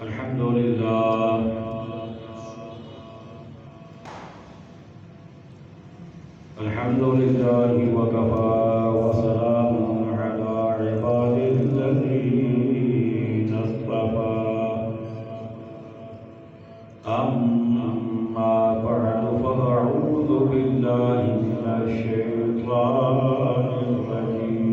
الحمد لله وكفى وسلام على عباده الذين اصطفى أما بعد فأعوذ بالله من الشيطان الرجيم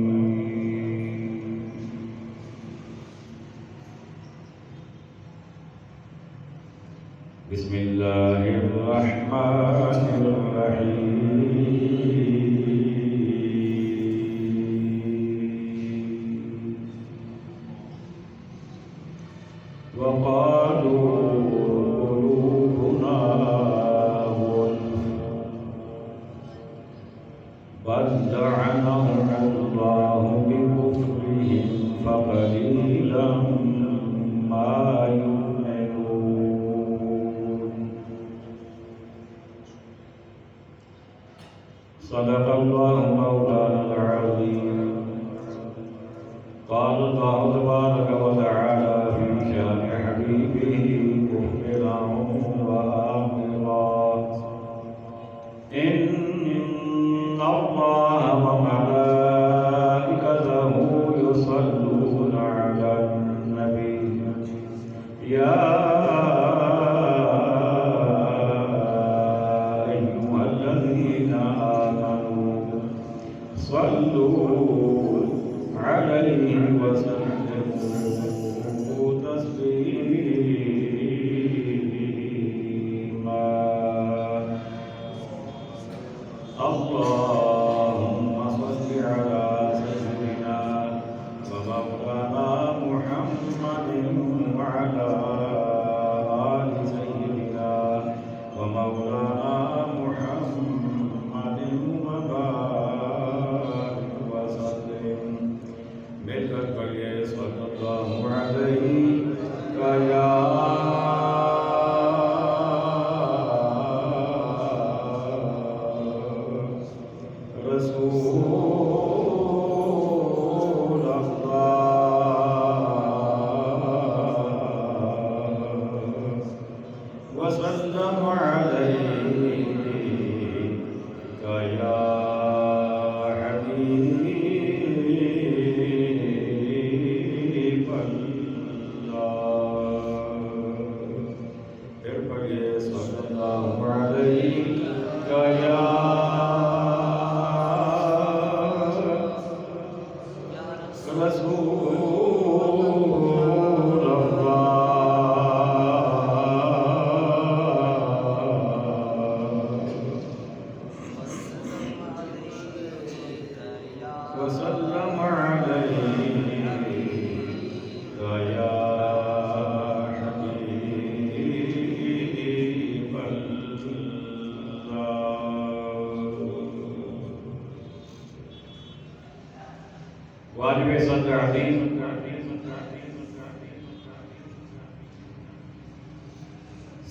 بسم الله الرحمن الرحيم وقالوا قلوبنا غلف بل لعنهم الله بكفرهم فقليلا ما يؤمنون صدق الله مولانا العظيم قال الله تبارك وتعالى في شان حبيبه مخبرا وآمرا إن الله وملائكته يصلون على النبي يا أيها الذين آمنوا صلوا عليه وسلموا تسليما اللهم صل على سيدنا ومولانا محمد وعلى آل سيدنا ومولانا محمد وبارك وسلم مل کر پڑھیے صلی اللہ علیہ یا رسول اللہ وسلم علیک یا حبیب اللہ پھر پڑھیے صلی اللہ علیک یا رسول اللہ وسلم علیک یا حبیب اللہ واجب صدر عظیم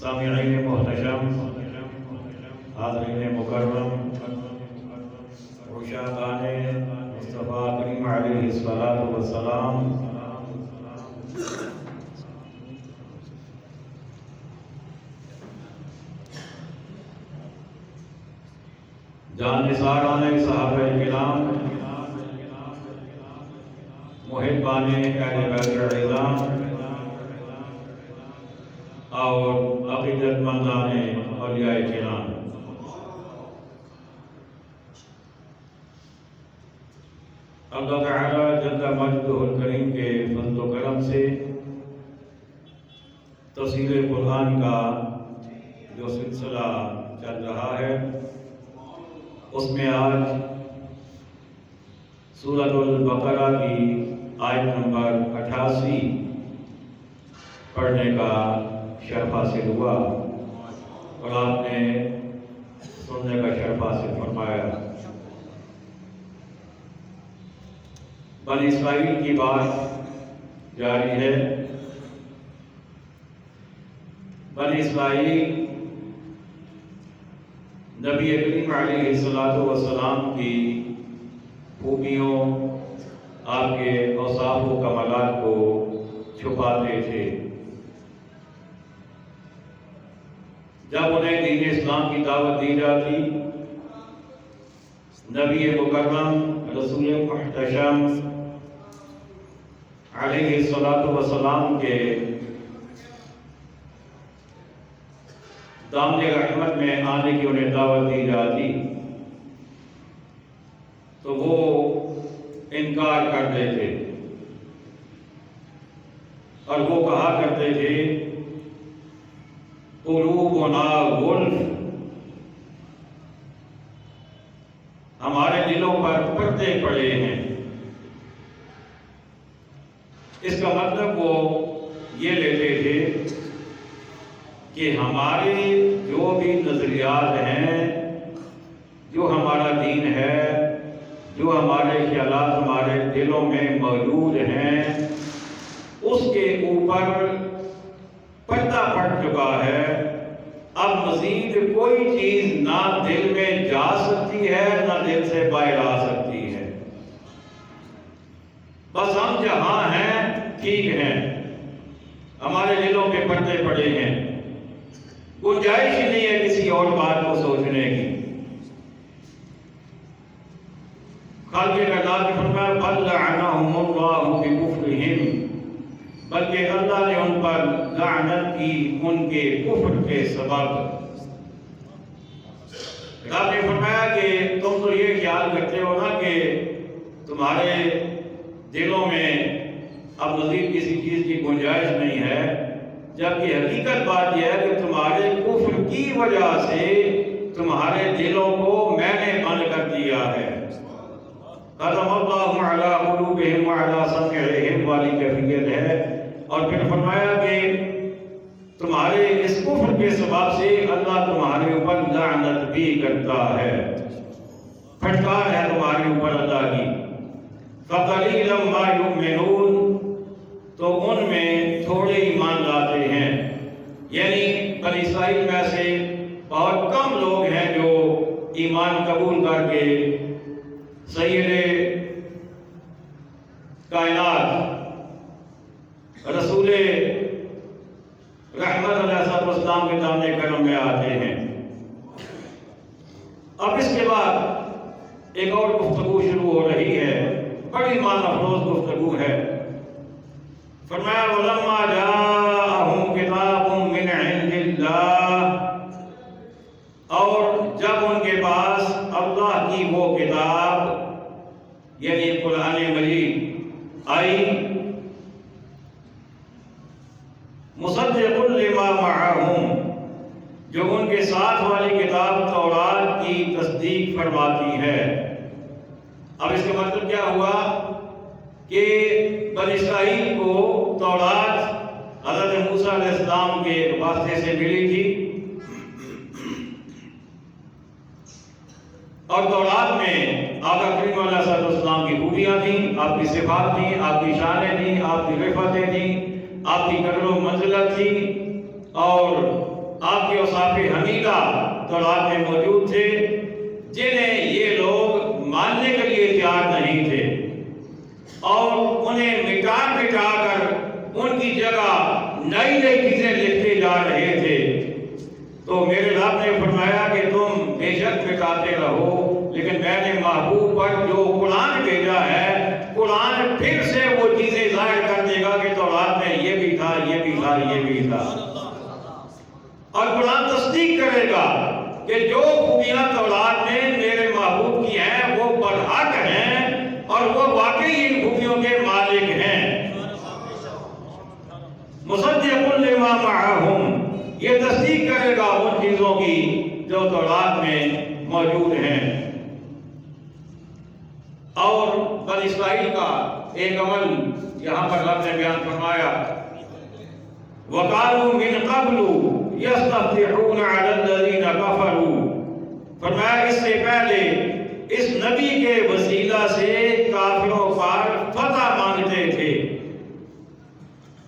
سامعین محتشم حاضرین مکرم عشاقان مصطفیٰ کریم علیہ الصلاۃ والسلام جان نثاران صحابہ کرام محبان اہل بیت العظام اور عقیدت مندان اولیاء کرام اللہ تعالی جل مجدہ الکریم کے فضل و کرم سے تفسیر قرآن کا جو سلسلہ چل رہا ہے اس میں آج سورۃ البقرہ کی آیت نمبر 88 پڑھنے کا شرف حاصل ہوا اور آپ نے سننے کا شرف حاصل فرمایا۔ بنی اسرائیل کی بات جاری ہے۔ بنی اسرائیل نبی کریم علیہ السلام کی خوبیوں، آپ کے اوصاف و کمالات کو چھپاتے تھے، جب انہیں دین اسلام کی دعوت دی جاتی، نبی مکرم رسول محتشم علیہ الصلوۃ والسلام کے دامن رحمت میں آنے کی انہیں دعوت دی جاتی تو وہ انکار کرتے تھے اور وہ کہا کرتے تھے قلوبنا غلف، ہمارے دلوں پر پردے پڑے ہیں۔ اس کا مطلب وہ یہ لیتے تھے کہ ہمارے جو بھی نظریات ہیں، جو ہمارا دین ہے، جو ہمارے خیالات ہمارے دلوں میں موجود ہیں، اس کے اوپر پردہ پڑ چکا ہے۔ اب مزید کوئی چیز نہ دل میں جا سکتی ہے نہ دل سے باہر آ سکتی ہے۔ بس ہم جہاں ہیں ٹھیک ہیں، ہمارے دلوں پہ پردے پڑے ہیں، گنجائش ہی نہیں ہے کسی اور بات کو سوچنے کی۔ خالق کائنات نے فرمایا بل لعنہم اللہ بکفرہم، بلکہ اللہ نے ان پر لعنت کی ان کے کفر کے سبب۔ آپ نے فرمایا کہ تم تو یہ خیال کرتے ہو نا کہ تمہارے دلوں میں اب مزید کسی چیز کی گنجائش نہیں ہے، جبکہ حقیقت بات یہ ہے کہ تمہارے کفر کی وجہ سے تمہارے دلوں کو میں نے بند کر دیا ہے۔ ختم اللہ علی قلوبہم وعلی سمعہم والی کیفیت ہے۔ اور پھر فرمایا کہ تمہارے اس کفر کے سبب سے اللہ تمہارے اوپر لعنت بھی کرتا ہے، پھٹکار ہے تمہارے اوپر اللہ کی۔ فَقَلِيلًا مَا يُؤْمِنُونَ، تو ان میں تھوڑے ایمان لاتے ہیں، یعنی بنی اسرائیل میں سے بہت کم لوگ ہیں جو ایمان قبول کر کے سید کائنات رسول رحمت علیہ السلام کے دامن کرم میں آتے ہیں۔ اب اس کے بعد ایک اور گفتگو شروع ہو رہی ہے، بڑی معنی افروز گفتگو ہے۔ فرمایا وَلَمَّا جَاءَهُمْ كِتَابٌ مِّنْ عِندِ اللَّهِ، اور جب ان کے پاس اللہ کی وہ کتاب یعنی قرآن مجید آئی، مصدق لما معہم، جو ان کے ساتھ والی کتاب تورات کی تصدیق فرماتی ہے۔ اب اس کا مطلب کیا ہوا کہ بنی اسرائیل کو تورات حضرت موسیٰ علیہ السلام کے واسطے سے ملی تھی، اور تورات میں آقا کریم علیہ السلام کی خوبیاں تھیں، آپ کی صفات تھیں، آپ کی شانیں تھیں، آپ کی رفعتیں تھیں، آپ کی قدر و منزلت تھی، اور آپ کے اوصاف حمیدہ تورات میں موجود تھے، جنہیں یہ لوگ ماننے کے لیے تیار نہیں تھے، اور انہیں مٹا مٹا کر ان کی جگہ نئی نئی چیزیں لکھتے جا رہے تھے۔ تو میرے رب نے فرمایا کہ تم بے شک مٹاتے رہو، لیکن میں نے محبوب پر جو قرآن بھیجا ہے، قرآن پھر سے وہ چیزیں ظاہر کر دے گا کہ تورات میں یہ بھی تھا، یہ بھی تھا، یہ بھی تھا، اور قرآن تصدیق کرے گا کہ جو خوبیاں تورات میں میرے محبوب کی ہیں وہ برحق ہیں، اور وہ واقعی ان خوبیوں کے مالک ہیں۔ مصدق لما معہم، یہ تصدیق کرے گا ان چیزوں کی جو تورات میں موجود ہیں۔ اور بنی اسرائیل کا ایک عمل یہاں پر رب نے بیان فرمایا، وَقَالُوا مِن قَبْلُ يَسْتَفْتِحُونَ عَلَى الَّذِينَ كَفَرُوا، فرمایا اس سے پہلے اس نبی کے وسیلہ سے کافروں پر فتح مانگتے تھے۔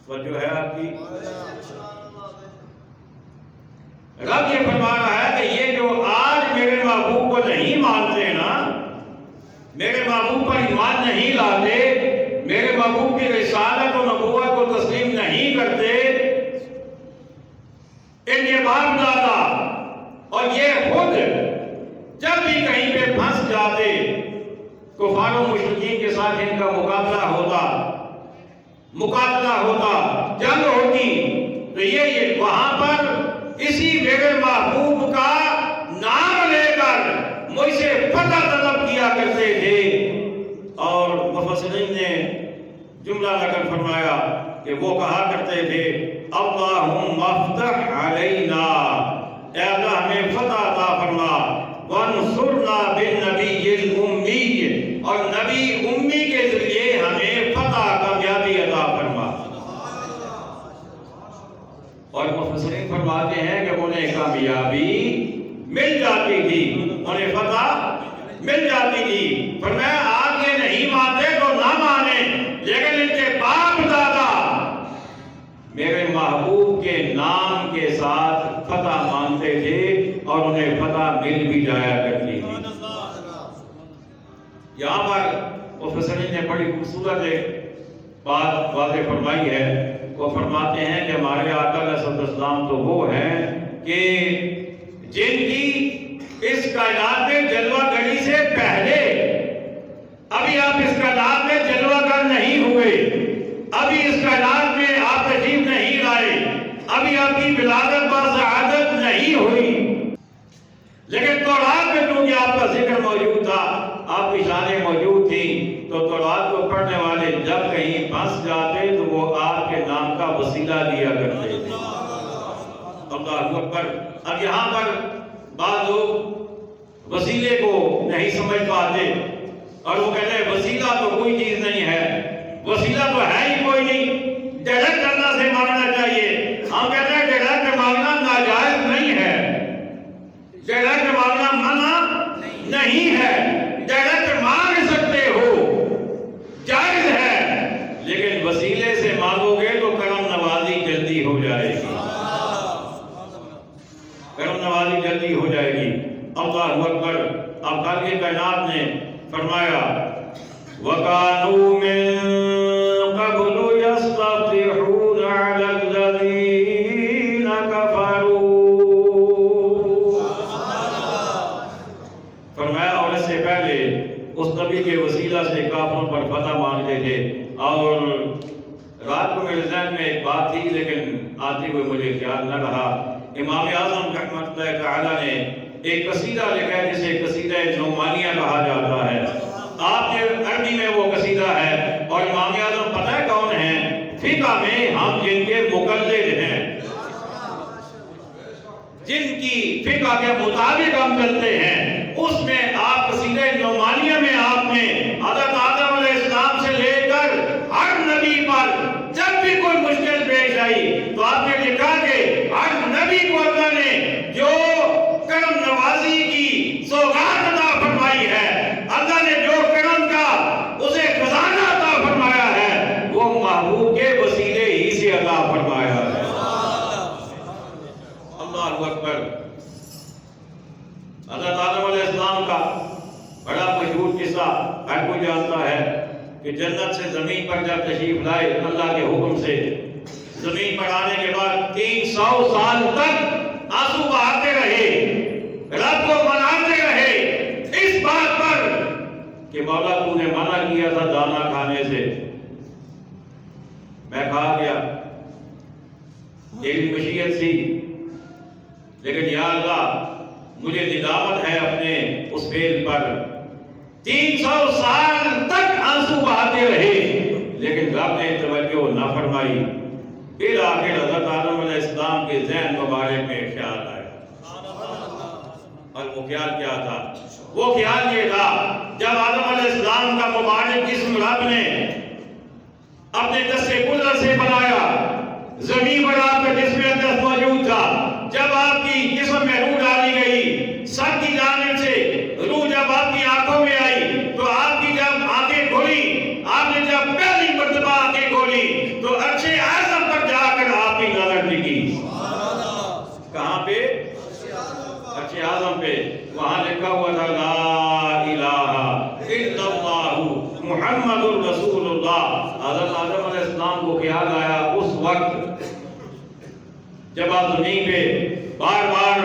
توجہ ہے آپ کی؟ رب یہ فرما رہا ہے کہ یہ جو آج میرے محبوب کو نہیں مانتے نا، میرے محبوب پر ایمان نہیں لاتے، میرے محبوب کی رسالت و نبوت کو تسلیم نہیں کرتے، ان کے باپ دادا اور یہ خود جب بھی کہیں پہ پھنس جاتے کفار و مشرکین کے ساتھ ان کا مقابلہ ہوتا جنگ ہوتی تو یہ وہاں پر اسی میرے محبوب کا نام لے کر مجھ سے فتح طلب کیا کرتے تھے. اور مفسرین نے جملہ نقل فرمایا کہ وہ کہا کرتے تھے اللہم افتح علینا، اے اللہ ہمیں فتح عطا فرما، وانصرنا بالنبی الامی، اور نبی امی کے ذریعے ہمیں فتح کامیابی عطا فرما. اور مفسرین فرماتے ہیں کہ انہیں کامیابی مل جاتی تھی، انہیں فتح مل جاتی تھی. فرمایا آپ یہ نہیں مانتے تو نہ مانیں، لیکن ان کے باپ دادا میرے محبوب کے نام کے ساتھ فتح مانتے تھے اور انہیں فتح مل بھی جایا کرتی تھی. یہاں پر مفسرین نے بڑی خوبصورت ایک بات واضح فرمائی ہے. وہ فرماتے ہیں کہ ہمارے آقا علیہ السلام تو وہ ہیں کہ جن کی اس کائنات میں جلوہ گری سے پہلے، ابھی آپ اس کائنات میں جلوہ گر نہیں ہوئے، ابھی اس کائنات میں آپ تشریف نہیں لائے، ابھی آپ کی ولادت با سعادت نہیں ہوئی، لیکن تورات میں کیونکہ آپ کا ذکر موجود تھا، آپ کی شانیں موجود تھیں، تو تورات کو پڑھنے والے جب کہیں پھنس جاتے تو وہ آپ کے نام کا وسیلہ دیا کرتے تھے. اللہ اکبر. اب یہاں پر بعض لوگ وسیلے کو نہیں سمجھ پاتے اور وہ کہتے ہیں وسیلہ تو کوئی چیز نہیں ہے، وسیلہ تو ہے ہی کوئی نہیں، ڈائریکٹ اللہ سے مانگنا چاہیے. ہم کہتے ہیں ڈائریکٹ مانگنا ناجائز نہیں ہے، ڈائریکٹ مانگنا منع نہیں ہے، ڈائریکٹ مانگ سکتے ہو، جائز ہے، لیکن وسیلے سے مانگو گے تو کرم نوازی جلدی ہو جائے گی، کرم نوازی جلدی ہو جائے گی. اللہ اکبر. اب خالق کائنات نے فرمایا وَقَالُوا مِن قَبْلُ يَسْتَفْتِحُونَ عَلَى الَّذِينَ كَفَرُوا. فرمایا اور اس سے پہلے اس نبی کے وسیلہ سے کافروں پر فتح مانگتے تھے. اور رات کو میرے ذہن میں ایک بات تھی لیکن آتے ہوئے مجھے خیال نہ رہا. امام اعظم رحمۃ اللہ تعالی نے ایک قصیدہ لکھا ہے جسے قصیدہ نعمانیہ کہا جاتا ہے. آپ کے عربی میں وہ قصیدہ ہے. اور امام اعظم پتہ ہے کون ہیں؟ فقہ میں ہم جن کے مقلد ہیں، جن کی فقہ کے مطابق ہم چلتے ہیں، اس میں آپ قصیدہ نعمانیہ میں آپ نے حضرت آدم علیہ السلام سے لے کر ہر نبی پر جب بھی کوئی مشکل پیش آئی تو آپ نے لکھا کہ ہر نبی کو اللہ نے جو کرم نوازی کی سوغات عطا فرمائی ہے، اللہ نے جو کرم کا اسے خزانہ عطا فرمایا ہے، وہ محبوب کے وسیلے ہی سے عطا فرمایا ہے. اللہ اکبر. حضرت آدم علیہ السلام کا بڑا مشہور قصہ ہر کوئی جانتا ہے کہ جنت سے زمین پر جب تشریف لائے اللہ کے حکم سے، زمین پر آنے کے بعد 300 سال تک آنسو بہاتے رہے، رب کو مناتے رہے اس بات پر کہ مولا تو نے منع کیا تھا دانا کھانے سے، میں کھا گیا، میری مشیت تھی، لیکن یا اللہ مجھے ندامت ہے اپنے اس فعل پر. 300 سال تک آنسو بہاتے رہے لیکن رب نے توجہ نہ فرمائی. پھر آخر حضرت آدم علیہ السلام کے ذہن مبارک میں خیال آیا. اور وہ خیال کیا تھا؟ وہ خیال یہ تھا جب آدم علیہ السلام کا مبارک جسم رب نے اپنے دست قدرت سے بنایا، زمین پر آپ کا جسم اقدس موجود تھا، جب آپ کی جسم میں روح ڈالی گئی، سب کی جانب سے روح جب آپ کی آنکھوں میں آئی تو آپ کی جب آنکھیں کھولی، آپ نے جب پہلی مرتبہ آنکھیں کھولی تو عرش اعظم پر جا کر آپ کی نظر ٹکی. کہاں پہ؟ عرش اعظم پہ. وہاں لکھا ہوا تھا لا الہ الا اللہ محمد الرسول اللہ. حضرت آدم علیہ السلام کو خیال آیا اس وقت جب آپ زمین پہ بار بار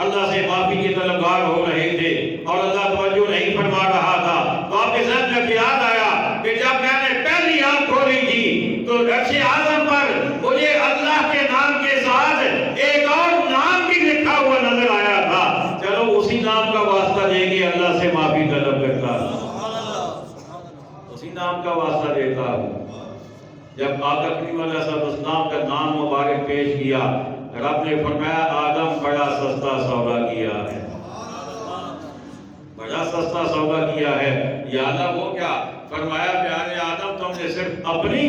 اللہ سے معافی کے طلبگار ہو رہے تھے اور اللہ توجہ نہیں فرما رہا تھا، تو آپ کے ذہن میں خیال آیا کہ جب میں نے پہلی آنکھ کھولی تھی تو عرش اعظم پر مجھے اللہ کے نام کے ساتھ ایک اور نام بھی لکھا ہوا نظر آیا تھا، چلو اسی نام کا واسطہ دے کے اللہ سے معافی طلب کرتا ہوں، اسی نام کا واسطہ دیتا ہوں۔ جب آقا کریم علیہ السلام کا نام مبارک پیش کیا، رب نے فرمایا آدم بڑا سستا سودا کیا ہے، بڑا سستا سودا کیا ہے۔ یا اللہ وہ کیا فرمایا، پیارے آدم تم نے صرف اپنی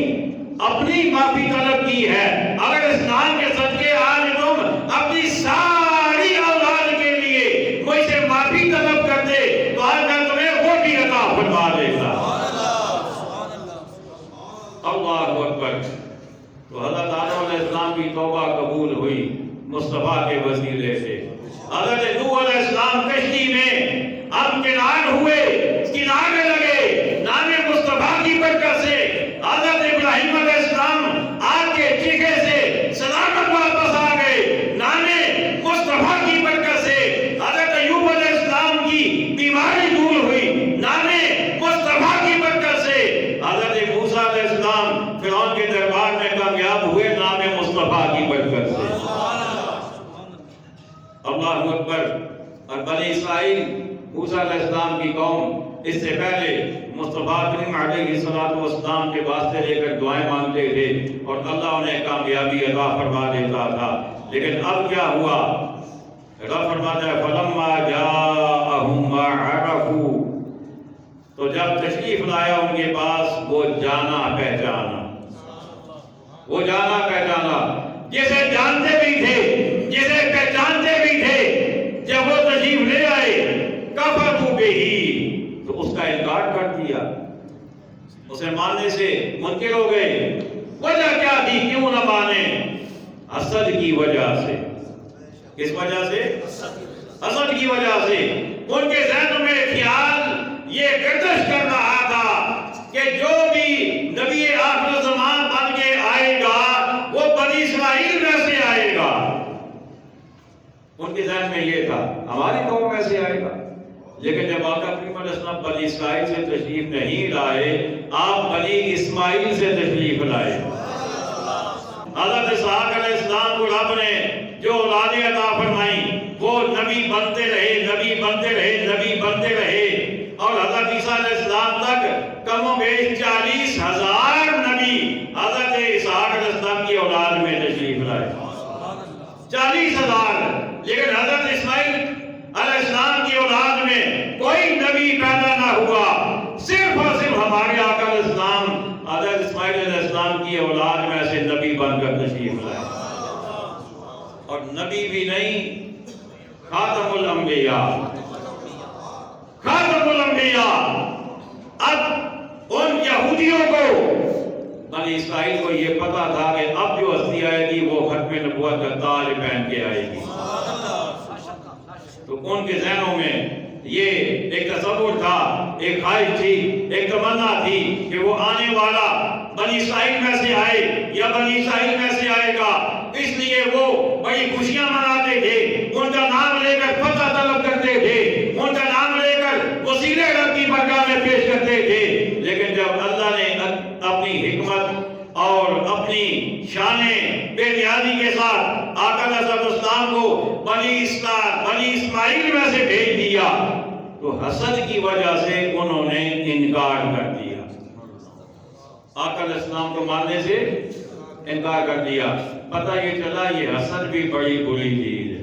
معافی طلب کی ہے، اگر اس نام کے صدقے آج تم اپنی ساری اولاد کے لیے مجھ سے معافی طلب کرتے تو آج میں تمہیں وہ بھی عطا فرما دیتا۔ اللہ اکبر۔ تو حضرت آدم علیہ السلام کی توبہ قبول ہوئی مصطفیٰ کے وسیلے سے۔ حضرت نوح علیہ السلام کشتی میں امکنان ہوئے، کنارے لگے، نام مصطفیٰ کی برکت سے۔ حضرت ابراہیم علیہ السلام آگ کے چیخے سے سلامت واپس آ گئے، نام مصطفیٰ کی برکت سے۔ حضرت ایوب علیہ السلام کی بیماری دور ہوئی، نام مصطفیٰ کی برکت سے۔ حضرت موسیٰ علیہ السلام فرعون کے دربار میں کامیاب ہوئے، نام مصطفیٰ کی برکت سے۔ اللہ اکبر۔ اور بنی اسرائیل موسیٰ علیہ السلام کی قوم اس سے پہلے مصطفیٰ کریم علیہ السلام کے واسطے لے کر دعائیں مانگتے تھے اور اللہ انہیں کامیابی عطا فرما دیتا تھا، لیکن اب کیا ہوا؟ رب فرماتا ہے فَلَمَّا جَاءَهُم مَّا عَرَفُوا، تو جب تشریف لایا ان کے پاس وہ جانا پہچانا، وہ جانا پہچانا، جسے جانتے بھی تھے، جسے پہچانتے بھی تھے، جب وہ تشریف لے آئے کفروا بہ، تو اس کا انکار کر دیا، اسے ماننے سے منکر ہو گئے۔ وجہ کیا تھی کیوں نہ مانے؟ حسد کی وجہ سے۔ کس وجہ سے؟ حسد کی وجہ سے۔ ان کے ذہن میں خیال یہ گردش کر رہا تھا کہ جو بھی نبی آخر زمان بن کے آئے گا وہ بنی اسرائیل میں سے آئے گا۔ ان کے ذہن میں یہ تھا ہماری قوم میں سے آئے گا، لیکن جب آقا کریم علیہ السلام بنی اسرائیل سے تشریف نہیں لائے، آپ بنی اسماعیل سے تشریف لائے۔ حضرت اسحاق علیہ السلام کو رب نے جو اولادیں عطا فرمائیں وہ نبی بنتے رہے، نبی بنتے رہے، نبی بنتے رہے، اور حضرت عیسیٰ علیہ السلام تک کم و بیش 40,000 نبی حضرت اسحاق علیہ السلام کی اولاد میں تشریف لائے، 40,000۔ لیکن حضرت اسماعیل علیہ السلام کی اولاد میں کوئی نبی پیدا نہ ہوا، صرف اور صرف ہمارے آقا علیہ السلام حضرت اسماعیل علیہ السلام کی اولاد میں سے نبی بن کر تشریف لائے، اور نبی بھی نہیں، خاتم الانبیاء، خاتم الانبیاء۔ اب ان یہودیوں کو، بنی اسرائیل کو یہ پتا تھا کہ اب جو ہستی آئے گی وہ ختم نبوت کا تاج پہن کے آئے گی، تو ان کے ذہنوں میں یہ ایک تصور تھا، ایک خواہش تھی، ایک تمنا تھی کہ وہ آنے والا بنی اسرائیل میں سے آئے یا بنی اسرائیل میں سے آئے گا، اس لیے وہ بڑی خوشیاں مناتے تھے، ان کا نام لے کر فتح طلب کرتے تھے، ان کا نام لے کر وسیلے رب کی بارگاہ میں پیش کرتے تھے۔ لیکن جب اللہ نے اپنی حکمت اور اپنی شان بے نیازی کے ساتھ آقا علیہ السلام کو بنی اسماعیل میں سے بھیج دیا تو حسد کی وجہ سے انہوں نے انکار کر دیا، آقا علیہ السلام کو ماننے سے انکار کر دیا۔ پتہ یہ چلا یہ حسد بھی بڑی بری چیز ہے،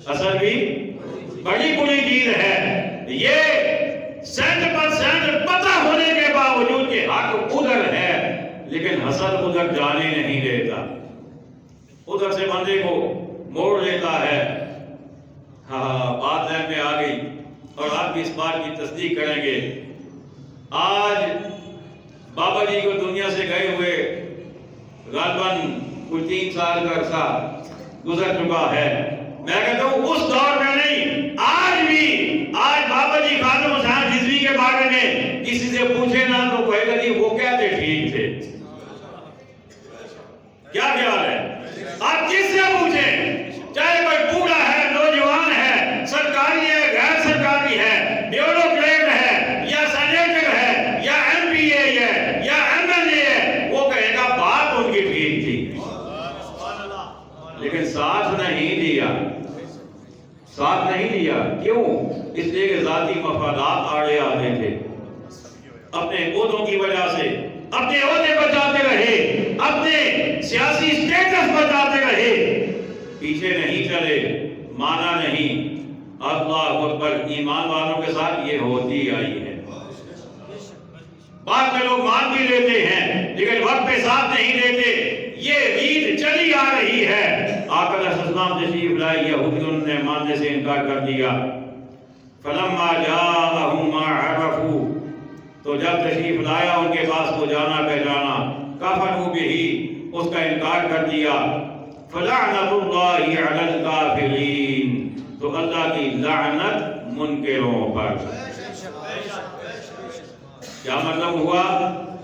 حسد بھی بڑی بری چیز ہے۔ یہ 100% پتہ ہونے کے باوجود کہ حق ادھر ہے لیکن حسد ادھر جانے نہیں دیتا، ادھر سے بندے کو موڑ لیتا ہے۔ ہاں بات ذہن میں آ گئی اور آپ بھی اس بات کی تصدیق کریں گے۔ آج بابا جی کو دنیا سے گئے ہوئے غالباً کوئی 3 سال کا عرصہ گزر چکا ہے۔ میں کہتا ہوں اس دور میں نہیں، آج بھی، آج بابا جی خادم حسین رضوی کے بارے میں کسی سے پوچھے نا تو کہے گا جی وہ کہتے ٹھیک تھے۔ کیا خیال ہے؟ آپ جس سے پوچھیں، چاہے کوئی بوڑھا ہے ساتھ نہیں دیا، ساتھ نہیں دیا۔ کیوں؟ اس لیے کہ ذاتی مفادات آڑے آتے تھے، اپنے عہدوں کی وجہ سے اپنے عہدے بچاتے رہے، اپنے سیاسی سٹیٹس بچاتے رہے، پیچھے نہیں چلے، مانا نہیں۔ اللہ اکبر، ایمان والوں کے ساتھ یہ ہوتی آئی ہے۔ بعد میں لوگ مان بھی لیتے ہیں لیکن وقت پہ ساتھ نہیں دیتے، یہ ریت چلی آ رہی ہے۔ آقا علیہ السلام تشریف لائے، یہودیوں نے ماننے سے انکار کر دیا۔ فلما جاءہم ما عرفوا، تو جب تشریف لایا ان کے پاس کو جانا پہچانا، کفروا بہ، اس کا انکار کر دیا۔ فلعنت اللہ علی الکافرین، تو اللہ کی لعنت منکروں پر۔ کیا مطلب ہوا؟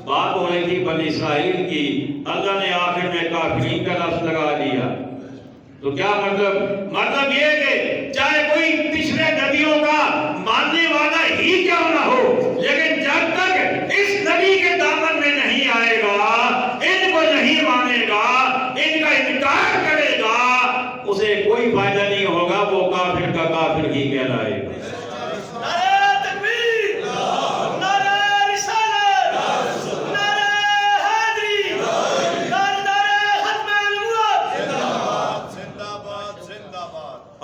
بات ہو رہی تھی بنی اسرائیل کی، اللہ نے آخر میں کافرین کا لفظ لگا دیا۔ تو کیا مطلب یہ کہ چاہے کوئی پچھلے نبیوں کا ماننے والا ہی کیوں نہ ہو، لیکن جب تک اس نبی کے دامن میں نہیں آئے گا، ان کو نہیں مانے گا، ان کا انکار کرے گا، اسے کوئی فائدہ نہیں ہوگا، وہ کافر کا کافر ہی کہلائے گا۔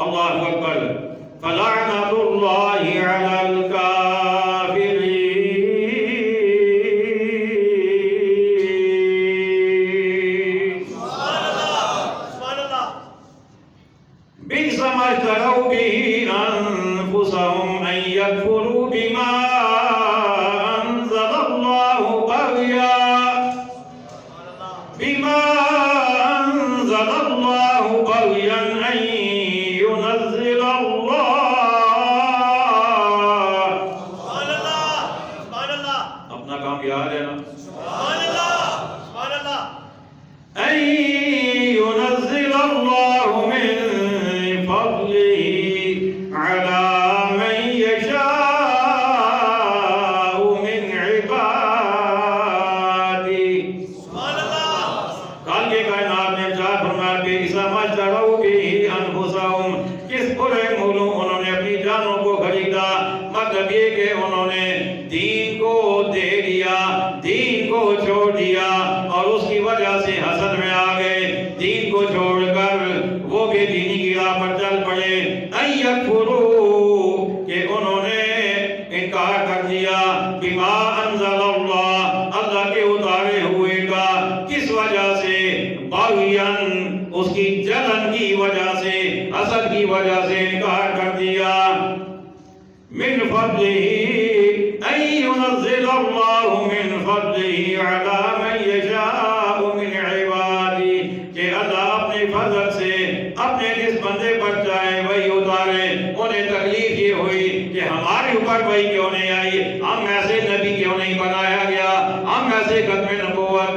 اللہ اکبر، فلعنت اللہ علی الکافرین۔ سبحان اللہ۔ بئس ما اشتروا به انفسهم ان یکفروا بما انزل اللہ بغیا، بما انزل اللہ بغیا ان ينزل الله۔ سبحان اللہ، سبحان اللہ، اپنا کام یاد ہے نا؟ سبحان اللہ، سبحان اللہ۔ ان ينزل الله من فضله على من يشاء من عباده۔ سبحان اللہ۔ کل کے کائنات نے ارشاد فرمایا، بئس ما اشتروا به انفسهم، کس برے مولوں انہوں نے اپنی جانوں کو خریدا۔ مطلب یہ کہ انہوں نے دین کو دے دیا، دین کو چھوڑ دیا، اور اس کی وجہ سے حسد میں آ گئے، دین کو چھوڑ کر وہ بے دینی کی راہ پر چل پڑے۔ ان یکفروا، کہ انہوں نے انکار کر دیا، بما انزل اللہ، اللہ کے اتارے ہوئے کا۔ کس وجہ سے؟ باغیاً، اس کی جلن کی وجہ سے، حسد کی وجہ سے انکار کر دیا۔ من فضلہ ان ينزل اللہ من فضلہ علی من یشاء من عبادہ، کہ اللہ اپنے فضل سے اپنے جس بندے پر چاہے وہی اتارے۔ انہیں تکلیف یہ ہوئی کہ ہمارے اوپر وہی کیوں نہیں آئی، ہم ایسے نبی کیوں نہیں بنایا گیا، ہم ایسے ختم نبوت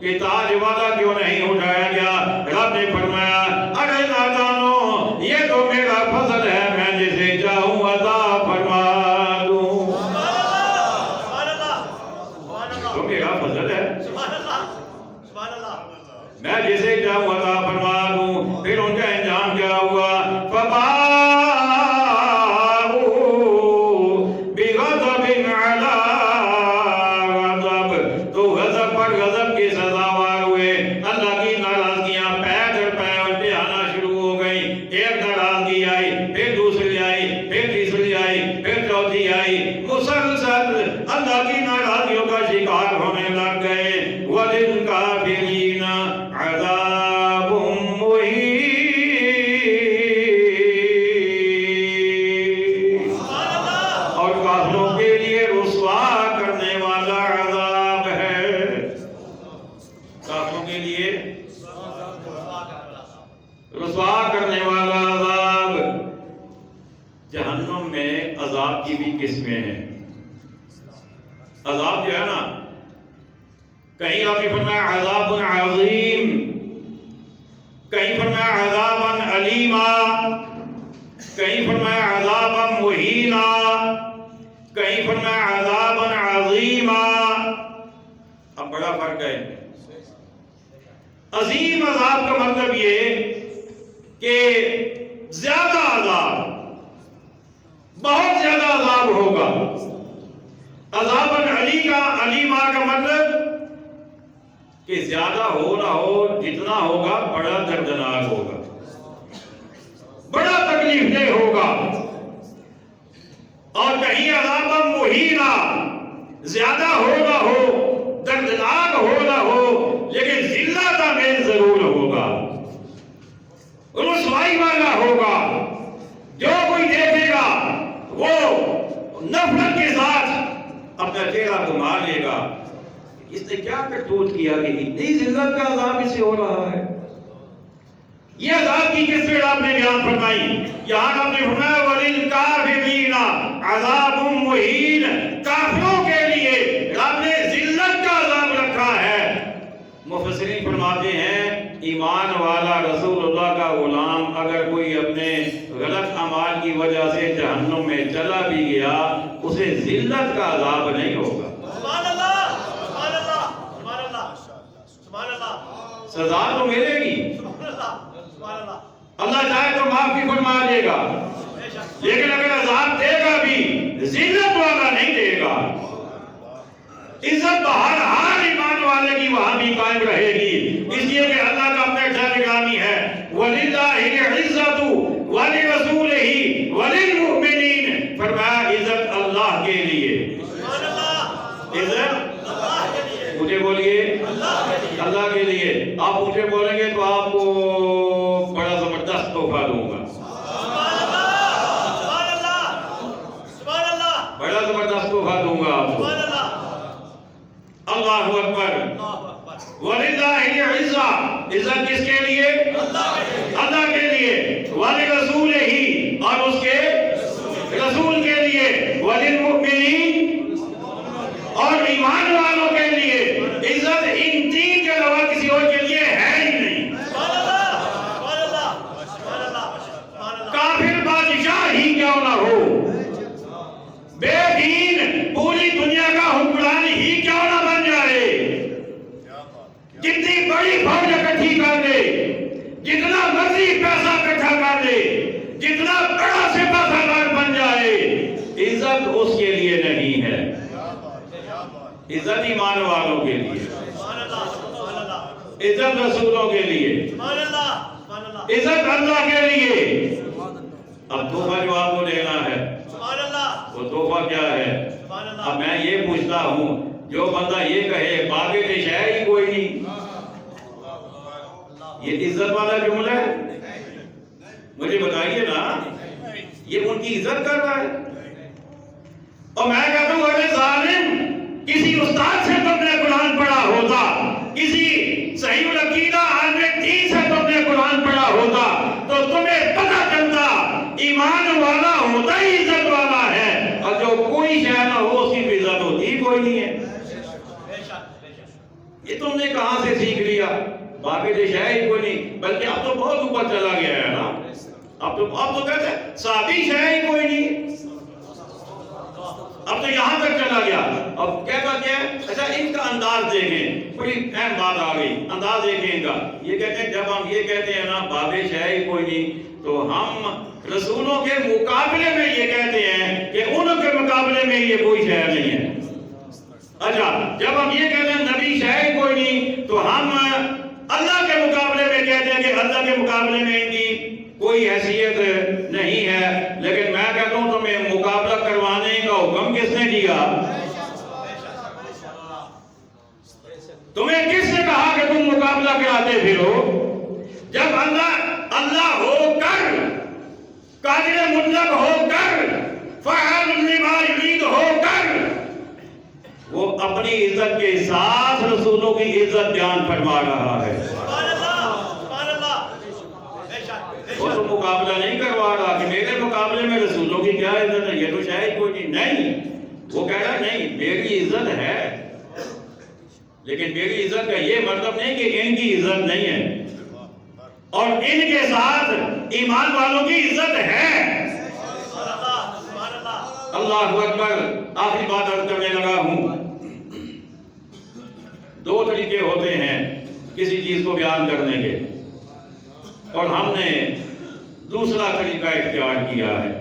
کہ تاج والا کیوں نہیں اٹھایا گیا۔ رب نے فرمایا، ارے نادانو، یہ تو میرا فضل ہے، میں جسے چاہوں عطا فرما دوں۔ سبحان اللہ، سبحان اللہ، تو میرا فضل ہے، سبحان اللہ، سبحان اللہ۔ میں جسے چاہوں عطا فرما دوں۔ پھر ان کا انجام کیا ہوا؟ فباءوا بغضب علی غضب، تو غضب پر غضب کی سزاوار ہوئے۔ اللہ کی ناراضگیاں پے در پے ان پہ آنا شروع ہو گئی۔ ایک ناراضگی آئی، پھر دوسری آئی، پھر تیسری آئی، پھر چوتھی آئی، مسلسل اللہ کی ناراضگیوں کا شکار ہونے لگ گئے۔ وَلِلْكَافِرِينَ عَذَابٌ مُّهِينٌ۔ اور کافروں کے لیے رسوا کرنے والا عذاب ہے، کافروں کے لیے رسوا کرنے والا عذاب۔ جہنم میں عذاب کی بھی قسمیں ہیں۔ عذاب جو ہے نا، کہیں آپ نے فرمایا عذاب عظیم، کہیں فرمایا عذابا علیما، کہیں فرمایا عذابا مہینا، کہیں فرمایا عذابا عظیما۔ اب بڑا فرق ہے۔ عظیم عذاب کا مطلب یہ کہ زیادہ عذاب، بہت زیادہ عذاب ہوگا. عذاب علی کا مطلب کہ زیادہ ہو نہ ہو، جتنا ہوگا بڑا دردناک ہوگا، بڑا تکلیف دہ ہوگا. اور کہیں عذاب مہینہ، زیادہ ہو نہ ہو، دردناک ہو نہ ہو، لیکن ذلت آمیز ضرور ہوگا، رسوائی والا ہوگا. جو کوئی دیکھے گا وہ نفرت کے ساتھ اپنا چہرہ گھما لے گا. اس نے کیا کرتوت کیا کہ اتنی ذلت کا عذاب اس سے ہو رہا ہے. یہ عذاب کی کس طرح آپ نے بیان فرمائی؟ یہاں آپ نے فرمایا وَلِلْكَافِرِينَ عَذَابٌ مُّهِينٌ، کافروں کے لیے آپ نے ذلت کا عذاب رکھا ہے. مفسرین فرماتے ہیں ایمان والا رسول اللہ کا غلام اگر کوئی اپنے غلط اعمال کی وجہ سے جہنم میں چلا بھی گیا، اسے ذلت کا عذاب نہیں ہوگا. سبحان اللہ، سبحان اللہ، سبحان اللہ، سبحان اللہ. سزا تو ملے گی، سبحان اللہ، سبحان اللہ. اللہ چاہے تو معافی فرما دے گا، لیکن اگر عذاب دے گا بھی ذلت والا نہیں دے گا. عزت بہرحال ایمان والے کی وہاں بھی قائم رہے گی، اس لیے کہ اللہ کا اپنے شان گرامی ہے وَلِلَّهِ الْعِزَّةُ وَلِرَسُولِهِ وَلِلْمُؤْمِنِينَ. فرمایا عزت اللہ کے لیے، سبحان اللہ، عزت اللہ کے لیے، مجھے بولیے اللہ کے لیے. آپ مجھے بولیں گے تو آپ کو بڑا زبردست تحفہ دوں گا. سبحان اللہ، سبحان اللہ، سبحان اللہ، بڑا زبردست تحفہ دوں گا آپ کو. سبحان اللہ. اللہ اکبر. وَلِلَّهِ الْعِزَّةُ، عزت کس کے لیے؟ اللہ کے لیے. وَلِرَسُولِهِ، اور اس کے رسول کے لیے. وَلِلْمُؤْمِنِينَ، اور ایمان والوں کے لیے. عزت ان تین کے علاوہ کسی اور کے لیے ہے ہی نہیں. سبحان اللہ، سبحان اللہ، سبحان اللہ، سبحان اللہ. کافر بادشاہ ہی کیوں نہ ہو، بے دین پوری دنیا کا حکمران ہی کیوں نہ بن جائے، جتنی بڑی فوج اکٹھی کر دے، جتنا مرضی پیسہ اکٹھا کر دے، جتنا بڑا سپہ سالار بن جائے، عزت اس کے لیے نہیں ہے. عزت ایمان والوں کے لیے، سبحان اللہ، سبحان اللہ، عزت رسولوں کے لیے، سبحان اللہ، سبحان اللہ، عزت اللہ کے لیے. اب تحفہ جو آپ کو دینا ہے سبحان اللہ، وہ تحفہ کیا ہے؟ سبحان اللہ. اب میں یہ پوچھتا ہوں، جو بندہ یہ کہے باقی دیش ہے ہی کوئی نہیں، یہ عزت والا جملہ ہے؟ مجھے بتائیے نا، یہ ان کی عزت کر رہا ہے. اور میں کہتا ہوں اگر ظالم کسی استاد سے تم نے قرآن پڑھا ہوتا، کسی صحیح العقیدہ عالم دین سے تم نے قرآن پڑھا ہوتا، تو تمہیں پتہ چلتا ایمان والا ہوتا ہی عزت والا ہے، اور جو کوئی شے نہ ہو اس کی بھی عزت ہوتی کوئی نہیں ہے. یہ تم نے کہاں سے سیکھ لیا؟ باقی دیش ہے ہی کوئی نہیں. بلکہ اب تو بہت اوپر چلا گیا ہے نا. اب تو کہتے ہیں صحابی ہے ہی کوئی نہیں. اب تو یہاں تک چلا گیا. اب کہتا کیا ہے؟ اچھا ان کا انداز دیکھیں، بڑی اہم بات آ گئی. انداز دیکھیں ان کا. یہ کہتے ہیں جب ہم یہ کہتے ہیں نا بابش ہے ہی کوئی نہیں، تو ہم رسولوں کے مقابلے میں یہ کہتے ہیں کہ ان کے مقابلے میں یہ کوئی شے نہیں ہے. اچھا جب ہم یہ کہتے ہیں نبی شے کوئی نہیں، تو ہم اللہ کے مقابلے میں کہتے ہیں کہ اللہ کے مقابلے میں ان کی کوئی حیثیت نہیں ہے. لیکن میں کہتا ہوں تمہیں مقابلہ کروانے کا حکم کس نے دیا؟ تمہیں کس نے کہا کہ تم مقابلہ کراتے پھرو؟ جب اللہ ہو کر، قادر مطلق ہو کر، فعال لما یرید ہو کر، وہ اپنی عزت کے ساتھ رسولوں کی عزت بیان فرما رہا ہے. وہ تو مقابلہ نہیں کروا رہا کہ میرے مقابلے میں رسولوں کی کیا عزت ہے، یہ تو شاید کوئی نہیں. وہ کہہ رہا نہیں میری عزت ہے، لیکن میری عزت کا یہ مطلب نہیں کہ ان کی عزت نہیں ہے، اور ان کے ساتھ ایمان والوں کی عزت ہے. اللہ اکبر. آخری بات عرض کرنے لگا ہوں. دو طریقے ہوتے ہیں کسی چیز کو بیان کرنے کے، اور ہم نے دوسرا طریقہ اختیار کیا ہے۔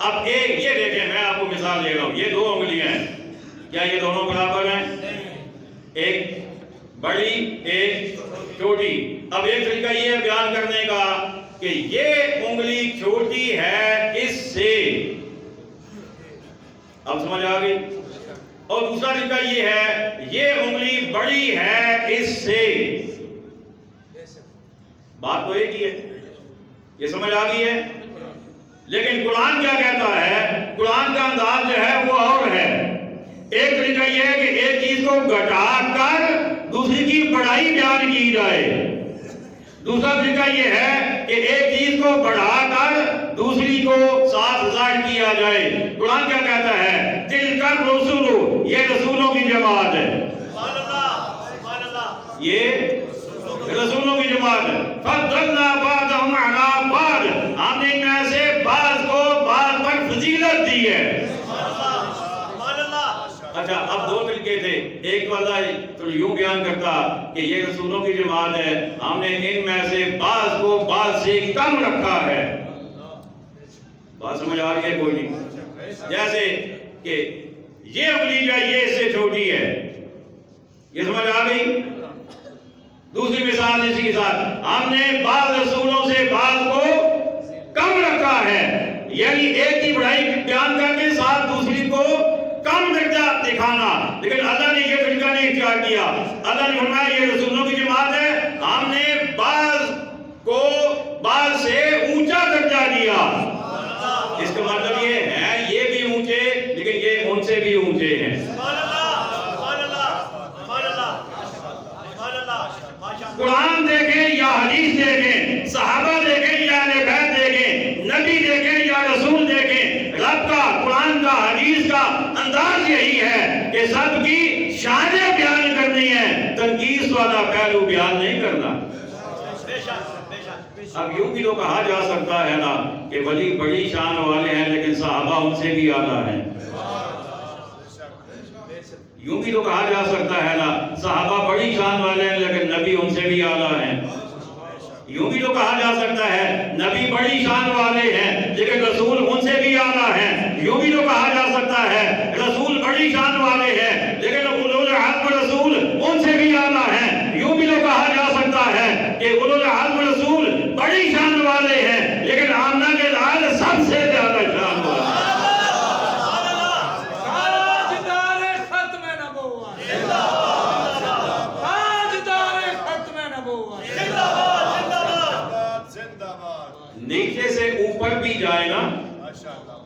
اب ایک یہ دیکھیں، میں آپ کو مثال دے رہا ہوں، یہ دو انگلیاں ہیں، کیا یہ دونوں برابر ہیں؟ ایک بڑی ایک چھوٹی۔ اب ایک طریقہ یہ ہے بیان کرنے کا کہ یہ انگلی چھوٹی ہے اس سے، اب سمجھ آ گئی؟ اور دوسرا طریقہ یہ ہے یہ انگلی بڑی ہے اس سے، بات تو ایک ہی ہے، یہ سمجھ آ گئی ہے؟ لیکن قرآن کیا کہتا ہے؟ قرآن کا انداز جو ہے وہ اور ہے۔ ایک طریقہ یہ ہے کہ ایک چیز کو گھٹا کر دوسری کی بڑائی بیان کی جائے، دوسرا طریقہ یہ ہے کہ ایک چیز کو بڑھا کر دوسری کو ساتھ ظاہر کیا جائے۔ قرآن کیا کہتا ہے؟ تلکر رسول، یہ رسولوں کی جماعت ہے، سبحان اللہ، سبحان اللہ، یہ رسولوں کی جماعت ہے۔ فضلنا بعضهم على بعض، ہم نے ان میں سے بعض کو بعض پر فضیلت دی ہے۔ سبحان اللہ، سبحان اللہ۔ اچھا، اب دو طریقے تھے، ایک تو اللہ تو یوں بیان کرتا کہ یہ رسولوں کی جماعت ہے، ہم نے ان میں سے بعض کو بعض سے کم رکھا ہے۔ بات سمجھ آ رہی ہے کوئی نہیں؟ جیسے کہ یہ انگلی جو ہے یہ اس سے چھوٹی ہے، یہ سمجھ آ گئی؟ دوسری مثال اسی کے ساتھ، ہم نے بعض رسولوں سے بعض کو کم رکھا ہے، یعنی ایک کی بڑائی بیان کر کے ساتھ دوسری کو کم درجہ دکھانا۔ لیکن اللہ نے یہ طریقہ نہیں اختیار کیا، اللہ نے فرمایا یہ رسولوں کی جماعت ہے، ہم نے بعض کو بعض سے اونچا درجہ دیا۔ اس کا مطلب یہ ہے یہ بھی اونچے لیکن یہ ان سے بھی اونچے ہیں۔ سبحان اللہ، سبحان اللہ، سبحان اللہ، سبحان اللہ، ماشاء اللہ۔ قرآن دیکھیں یا حدیث دیکھیں، صحابہ دیکھیں یا اہل بیت دیکھیں، نبی دیکھیں یا رسول دیکھیں، رب کا قرآن کا حدیث کا انداز یہی ہے کہ سب کی شانیں بیان کرنی ہے، تنقیص والا پہلو بیان نہیں کرنا۔ بے شک، بے شک، بے شک۔ اب یوں بھی تو کہا جا سکتا ہے نا کہ ولی بڑی شان والے ہیں لیکن صحابہ ان سے بھی اعلیٰ ہیں۔ یوں بھی تو کہا جا سکتا ہے نا صحابہ بڑی شان والے ہیں لیکن نبی ان سے بھی اعلیٰ ہیں۔ یوں بھی تو کہا جا سکتا ہے نبی بڑی شان والے ہیں لیکن رسول ان سے بھی اعلیٰ ہیں۔ یوں بھی تو کہا جا سکتا ہے رسول بڑی شان والے ہیں لیکن اولو العزم رسول ان سے بھی اعلیٰ ہیں۔ یوں بھی تو کہا جا سکتا ہے کہ اولو العزم رسول بڑی شان والے ہیں لیکن آمنہ کے لال سب سے زیادہ شان والے ہیں۔ نیچے سے اوپر بھی جائے نا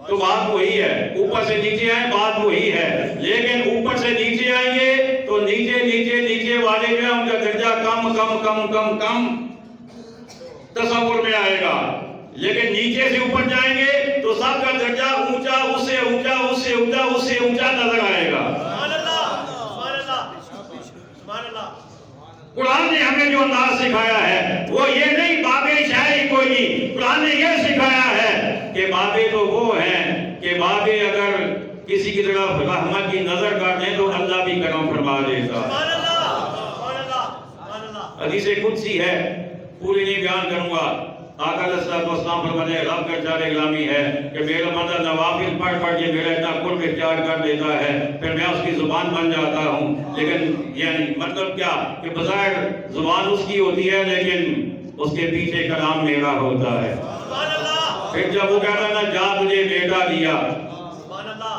تو بات وہی ہے، اوپر سے نیچے آئے بات وہی ہے، لیکن اوپر سے نیچے آئیں گے تو نیچے نیچے نیچے والے جو ہیں ان کا درجہ کم کم کم کم کم تصور میں آئے گا، لیکن نیچے سے اوپر جائیں گے تو سب کا درجہ اونچا اس سے اونچا اس سے اونچا اس سے اونچا نظر آئے گا۔ سبحان اللہ، سبحان اللہ، سبحان اللہ۔ قرآن نے ہمیں جو انداز سکھایا ہے وہ یہ نہیں بابے شاعری کوئی نہیں، قرآن نے یہ سکھایا ہے کہ بابے تو وہ ہیں کہ بابے اگر کسی کی طرف رحمت کی نظر کر دیں تو اللہ بھی کرم فرما دیتا۔ سبحان اللہ، سبحان اللہ، سبحان اللہ۔ حدیث قدسی ہے، پوری نہیں بیان کروں گا۔ آقا علیہ الصلوۃ والسلام فرماتے ہیں رب کا ارشاد گرامی ہے کہ میرا بندہ نوافل پڑھ پڑھ کے میرا اتنا قرب اختیار کر دیتا ہے پھر میں اس کی زبان بن جاتا ہوں، لیکن یعنی مطلب کیا کہ بظاہر زبان اس کی ہوتی ہے لیکن اس کے پیچھے کلام میرا ہوتا ہے۔ سبحان اللہ، پھر جب وہ کہتا ہے نا جا تجھے بیٹا دیا، سبحان اللہ،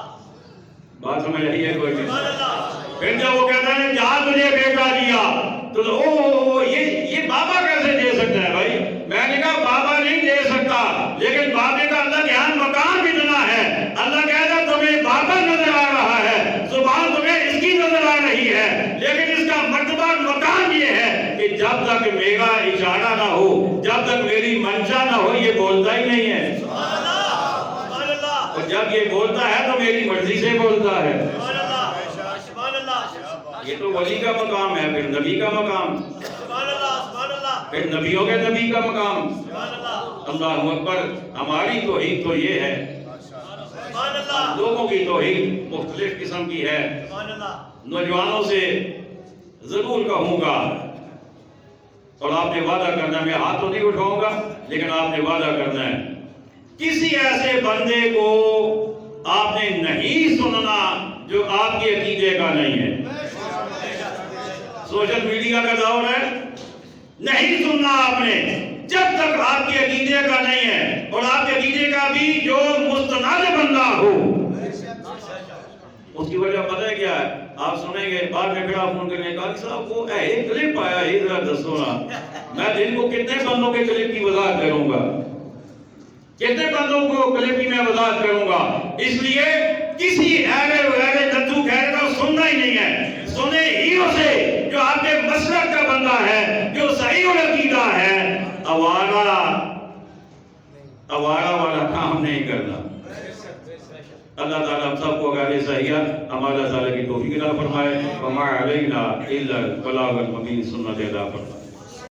بات سمجھ رہی ہے کوئی نہیں؟ سبحان اللہ۔ پھر جب وہ کہتا ہے جا تجھے بیٹا دیا تو یہ بابا کیسے دے سکتا ہے بھائی؟ میں نے کہا بابا نہیں دے سکتا لیکن بابے کا اللہ کے ہاں مقام اتنا ہے، اللہ کہتا تمہیں بابا نظر آ رہا ہے، زبان تمہیں اس کی نظر آ رہی ہے، لیکن اس کا مرتبہ مقام یہ ہے کہ جب تک میرا اشارہ نہ ہو، جب تک میری منشا نہ ہو یہ بولتا ہی نہیں ہے، سبحان اللہ، سبحان اللہ، اور جب یہ بولتا ہے تو میری مرضی سے بولتا ہے۔ سبحان اللہ، سبحان اللہ، یہ تو ولی کا مقام ہے، پھر نبی کا مقام، سبحان اللہ، سبحان اللہ، پھر نبیوں کے نبی کا مقام۔ سبحان اللہ، اللہ اکبر۔ ہماری توحید تو یہ ہے، سبحان اللہ، لوگوں کی توحید مختلف قسم کی ہے۔ سبحان اللہ، نوجوانوں سے ضرور کہوں گا اور آپ نے وعدہ کرنا ہے، میں ہاتھ تو نہیں اٹھاؤں گا لیکن آپ نے وعدہ کرنا ہے، کسی ایسے بندے کو آپ نے نہیں سننا جو آپ کے عقیدے کا نہیں ہے۔ سوشل میڈیا کا دور ہے، نہیں سننا آپ نے جب تک آپ کے عقیدے کا نہیں ہے، اور آپ کے عقیدے کا بھی جو مستند بندہ ہو۔ اس کی وجہ پتہ ہے کیا ہے؟ آپ سنیں گے بعد میں پھر آپ فون کریں گے قاضی صاحب وہ ایک کلپ آیا ہے ذرا دسو نا، میں دن کو کتنے بندوں کے کلپ کی وضاحت کروں گا، کتنے بندوں کو کلپ کی میں وضاحت کروں گا۔ اس لیے کسی ایرے ویرے ددو خیر کا سننا ہی نہیں ہے، سنے ہیرو سے جو آپ کے مسلک کا بندہ ہے، جو صحیح العقیدہ ہے۔ آوارہ والا کام نہیں کرنا۔ اللہ تعالیٰ ہم سب کو غیر صحیح ہمارا تعالیٰ کی توفیق عطا فرمائے، وما علینا الا البلاغ المبین، سنت عطا فرمائے۔